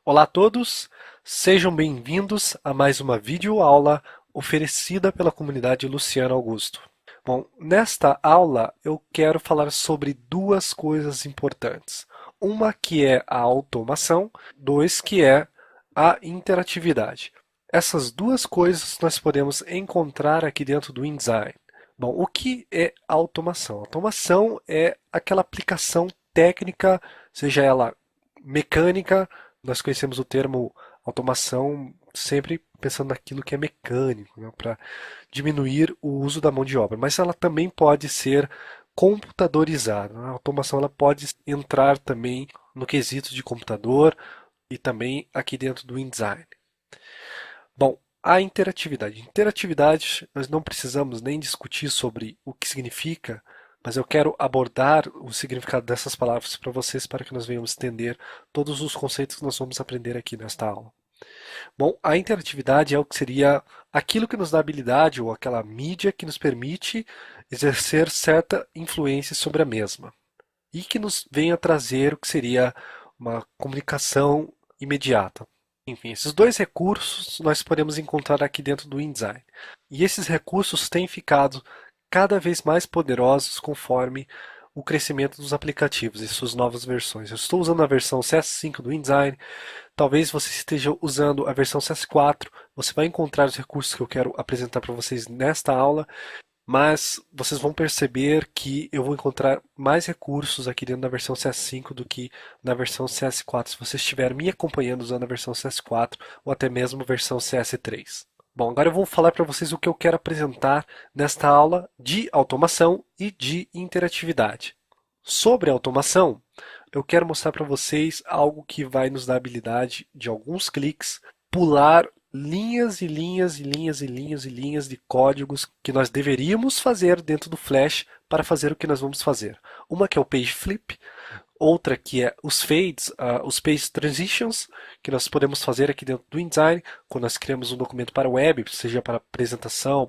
Olá a todos, sejam bem-vindos a mais uma videoaula oferecida pela comunidade Luciano Augusto. Bom, nesta aula eu quero falar sobre duas coisas importantes. Uma que é a automação, dois que é a interatividade. Essas duas coisas nós podemos encontrar aqui dentro do InDesign. Bom, o que é automação? Automação é aquela aplicação técnica, seja ela mecânica. Nós conhecemos o termo automação sempre pensando naquilo que é mecânico, né, para diminuir o uso da mão de obra, mas ela também pode ser computadorizada, né? A automação ela pode entrar também no quesito de computador e também aqui dentro do InDesign. Bom, a interatividade. Interatividade, nós não precisamos nem discutir sobre o que significa, mas eu quero abordar o significado dessas palavras para vocês, para que nós venhamos entender todos os conceitos que nós vamos aprender aqui nesta aula. Bom, a interatividade é o que seria aquilo que nos dá habilidade ou aquela mídia que nos permite exercer certa influência sobre a mesma e que nos venha trazer o que seria uma comunicação imediata. Enfim, esses dois recursos nós podemos encontrar aqui dentro do InDesign. E esses recursos têm ficado cada vez mais poderosos conforme o crescimento dos aplicativos e suas novas versões. Eu estou usando a versão CS5 do InDesign, talvez você esteja usando a versão CS4, você vai encontrar os recursos que eu quero apresentar para vocês nesta aula, mas vocês vão perceber que eu vou encontrar mais recursos aqui dentro da versão CS5 do que na versão CS4, se você estiver me acompanhando usando a versão CS4 ou até mesmo a versão CS3. Bom, agora eu vou falar para vocês o que eu quero apresentar nesta aula de automação e de interatividade. Sobre automação, eu quero mostrar para vocês algo que vai nos dar a habilidade de alguns cliques pular linhas e linhas e linhas e linhas e linhas de códigos que nós deveríamos fazer dentro do Flash para fazer o que nós vamos fazer. Uma que é o page flip, outra que é os fades, os page transitions, que nós podemos fazer aqui dentro do InDesign, quando nós criamos um documento para web, seja para apresentação,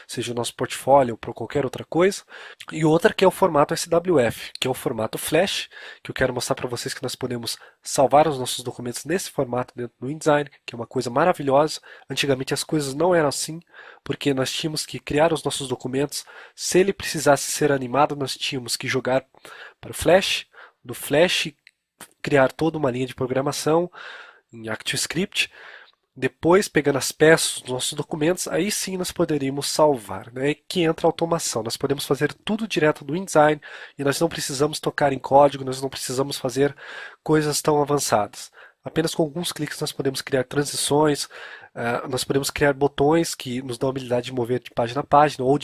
seja o nosso portfólio ou para qualquer outra coisa. E outra que é o formato SWF, que é o formato Flash, que eu quero mostrar para vocês que nós podemos salvar os nossos documentos nesse formato dentro do InDesign, que é uma coisa maravilhosa. Antigamente as coisas não eram assim, porque nós tínhamos que criar os nossos documentos. Se ele precisasse ser animado, nós tínhamos que jogar para o Flash, do Flash criar toda uma linha de programação em ActiveScript, depois pegando as peças dos nossos documentos, aí sim nós poderíamos salvar, né? Que entra a automação. Nós podemos fazer tudo direto do InDesign e nós não precisamos tocar em código, nós não precisamos fazer coisas tão avançadas. Apenas com alguns cliques nós podemos criar transições, nós podemos criar botões que nos dão a habilidade de mover de página a página ou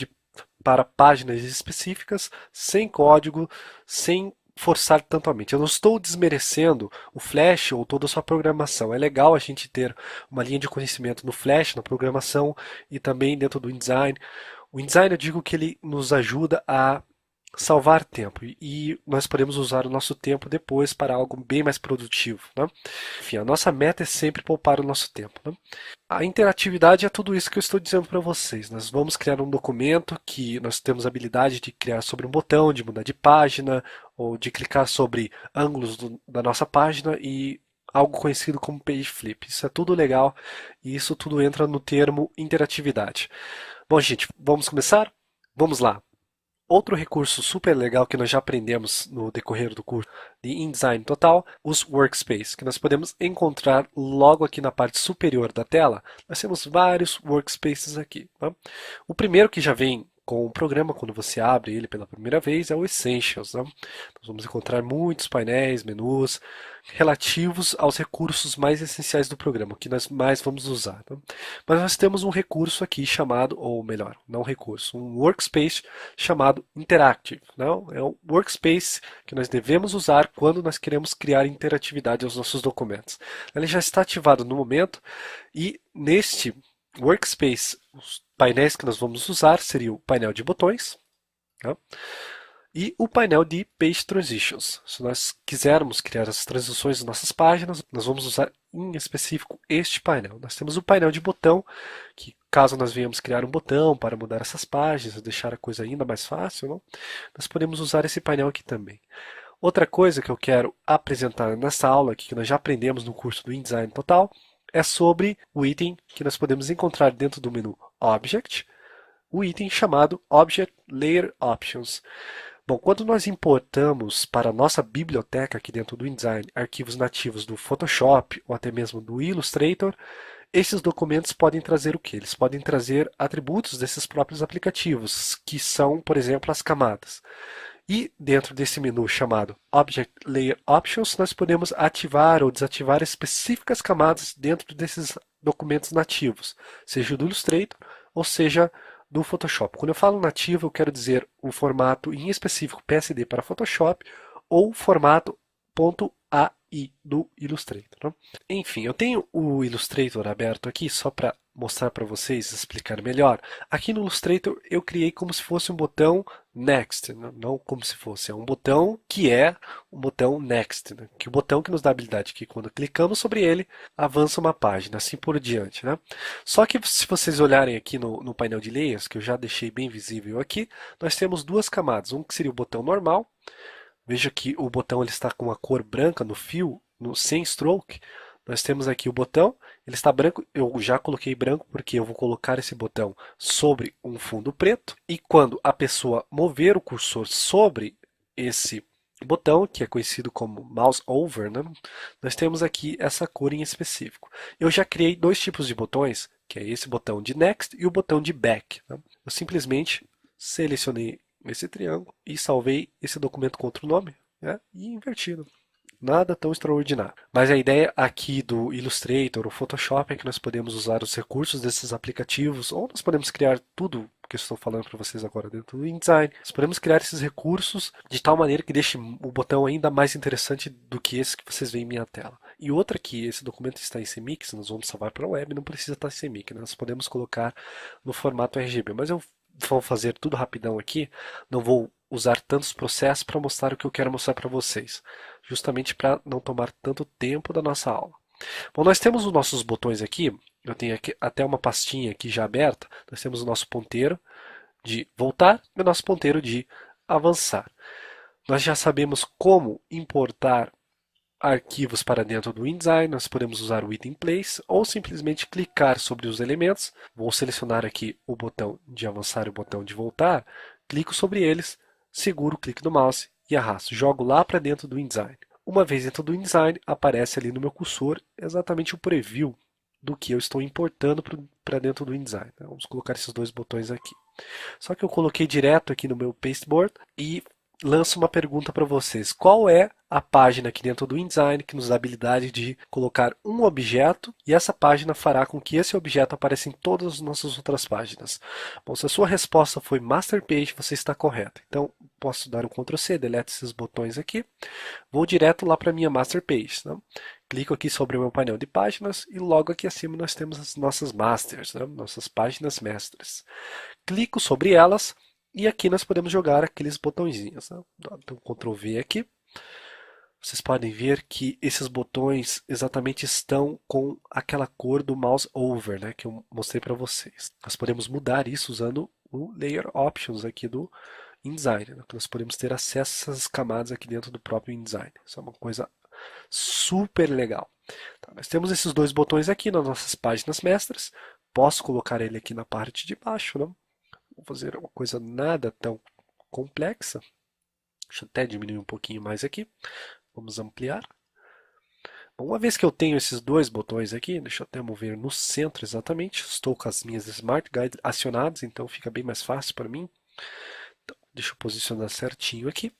para páginas específicas, sem código, sem forçar tanto a mente. Eu não estou desmerecendo o Flash ou toda a sua programação. É legal a gente ter uma linha de conhecimento no Flash, na programação e também dentro do InDesign. O InDesign eu digo que ele nos ajuda a salvar tempo e nós podemos usar o nosso tempo depois para algo bem mais produtivo, né? Enfim, a nossa meta é sempre poupar o nosso tempo, né? A interatividade é tudo isso que eu estou dizendo para vocês. Nós vamos criar um documento que nós temos a habilidade de criar sobre um botão, de mudar de página ou de clicar sobre ângulos da nossa página e algo conhecido como page flip. Isso é tudo legal e isso tudo entra no termo interatividade. Bom, gente, vamos começar? Vamos lá. Outro recurso super legal que nós já aprendemos no decorrer do curso de InDesign Total, os Workspace, que nós podemos encontrar logo aqui na parte superior da tela. Nós temos vários Workspaces aqui. Tá? O primeiro que já vem com o programa, quando você abre ele pela primeira vez, é o Essentials. Né? Nós vamos encontrar muitos painéis, menus, relativos aos recursos mais essenciais do programa, que nós mais vamos usar. Tá? Mas nós temos um recurso aqui chamado, ou melhor, não recurso, um workspace chamado Interactive. Não? É um workspace que nós devemos usar quando nós queremos criar interatividade aos nossos documentos. Ele já está ativado no momento e neste workspace, os painéis que nós vamos usar seriam o painel de botões, tá? E o painel de Page Transitions. Se nós quisermos criar as transições das nossas páginas, nós vamos usar em específico este painel. Nós temos o painel de botão, que caso nós venhamos criar um botão para mudar essas páginas, deixar a coisa ainda mais fácil, não? Nós podemos usar esse painel aqui também. Outra coisa que eu quero apresentar nessa aula aqui, que nós já aprendemos no curso do InDesign Total, é sobre o item que nós podemos encontrar dentro do menu Object, o item chamado Object Layer Options. Bom, quando nós importamos para a nossa biblioteca aqui dentro do InDesign arquivos nativos do Photoshop ou até mesmo do Illustrator, esses documentos podem trazer o que? Eles podem trazer atributos desses próprios aplicativos, que são, por exemplo, as camadas. E dentro desse menu chamado Object Layer Options, nós podemos ativar ou desativar específicas camadas dentro desses documentos nativos, seja do Illustrator ou seja do Photoshop. Quando eu falo nativo, eu quero dizer o formato em específico PSD para Photoshop ou formato .ai do Illustrator. Né? Enfim, eu tenho o Illustrator aberto aqui só para mostrar para vocês, explicar melhor. Aqui no Illustrator eu criei como se fosse um botão Next, não como se fosse, é um botão que é um botão Next, né? Que é o botão que nos dá a habilidade que quando clicamos sobre ele, avança uma página, assim por diante. Né? Só que se vocês olharem aqui no painel de layers, que eu já deixei bem visível aqui, nós temos duas camadas, um que seria o botão normal. Veja que o botão ele está com a cor branca no fio, sem stroke. Nós temos aqui o botão, ele está branco, eu já coloquei branco porque eu vou colocar esse botão sobre um fundo preto. E quando a pessoa mover o cursor sobre esse botão, que é conhecido como mouse over, né? Nós temos aqui essa cor em específico. Eu já criei dois tipos de botões, que é esse botão de next e o botão de back. Né? Eu simplesmente selecionei esse triângulo e salvei esse documento com outro nome, né? E invertido. Nada tão extraordinário. Mas a ideia aqui do Illustrator ou Photoshop é que nós podemos usar os recursos desses aplicativos, ou nós podemos criar tudo que eu estou falando para vocês agora dentro do InDesign. Nós podemos criar esses recursos de tal maneira que deixe o botão ainda mais interessante do que esse que vocês veem em minha tela. E outra que esse documento está em CMYK, nós vamos salvar para a web, não precisa estar em CMYK, né? Nós podemos colocar no formato RGB, mas eu vou fazer tudo rapidão aqui, não vou usar tantos processos para mostrar o que eu quero mostrar para vocês, justamente para não tomar tanto tempo da nossa aula. Bom, nós temos os nossos botões aqui, eu tenho aqui até uma pastinha aqui já aberta, nós temos o nosso ponteiro de voltar e o nosso ponteiro de avançar. Nós já sabemos como importar arquivos para dentro do InDesign, nós podemos usar o item place ou simplesmente clicar sobre os elementos. Vou selecionar aqui o botão de avançar e o botão de voltar, clico sobre eles, seguro o clique do mouse e arrasto. Jogo lá para dentro do InDesign. Uma vez dentro do InDesign, aparece ali no meu cursor exatamente o preview do que eu estou importando para dentro do InDesign. Vamos colocar esses dois botões aqui. Só que eu coloquei direto aqui no meu pasteboard e lanço uma pergunta para vocês. Qual é a página aqui dentro do InDesign que nos dá a habilidade de colocar um objeto e essa página fará com que esse objeto apareça em todas as nossas outras páginas? Bom, se a sua resposta foi Master Page, você está correto. Então, posso dar um Ctrl C, delete esses botões aqui. Vou direto lá para a minha Master Page. Né? Clico aqui sobre o meu painel de páginas e logo aqui acima nós temos as nossas Masters, né? Nossas páginas mestres. Clico sobre elas e aqui nós podemos jogar aqueles botõezinhos. Né? Então, Ctrl V aqui. Vocês podem ver que esses botões exatamente estão com aquela cor do mouse over, né, que eu mostrei para vocês. Nós podemos mudar isso usando o Layer Options aqui do InDesign. Né? Nós podemos ter acesso a essas camadas aqui dentro do próprio InDesign. Isso é uma coisa super legal. Tá, nós temos esses dois botões aqui nas nossas páginas mestras. Posso colocar ele aqui na parte de baixo. Não? Vou fazer uma coisa nada tão complexa. Deixa eu até diminuir um pouquinho mais aqui. Vamos ampliar. Bom, uma vez que eu tenho esses dois botões aqui, deixa eu até mover no centro exatamente. Estou com as minhas Smart Guide acionadas, então fica bem mais fácil para mim. Então, deixa eu posicionar certinho aqui.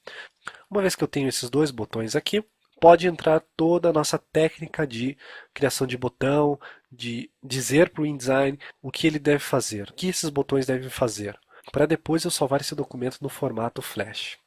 Uma vez que eu tenho esses dois botões aqui, pode entrar toda a nossa técnica de criação de botão, de dizer para o InDesign o que ele deve fazer, o que esses botões devem fazer, para depois eu salvar esse documento no formato Flash.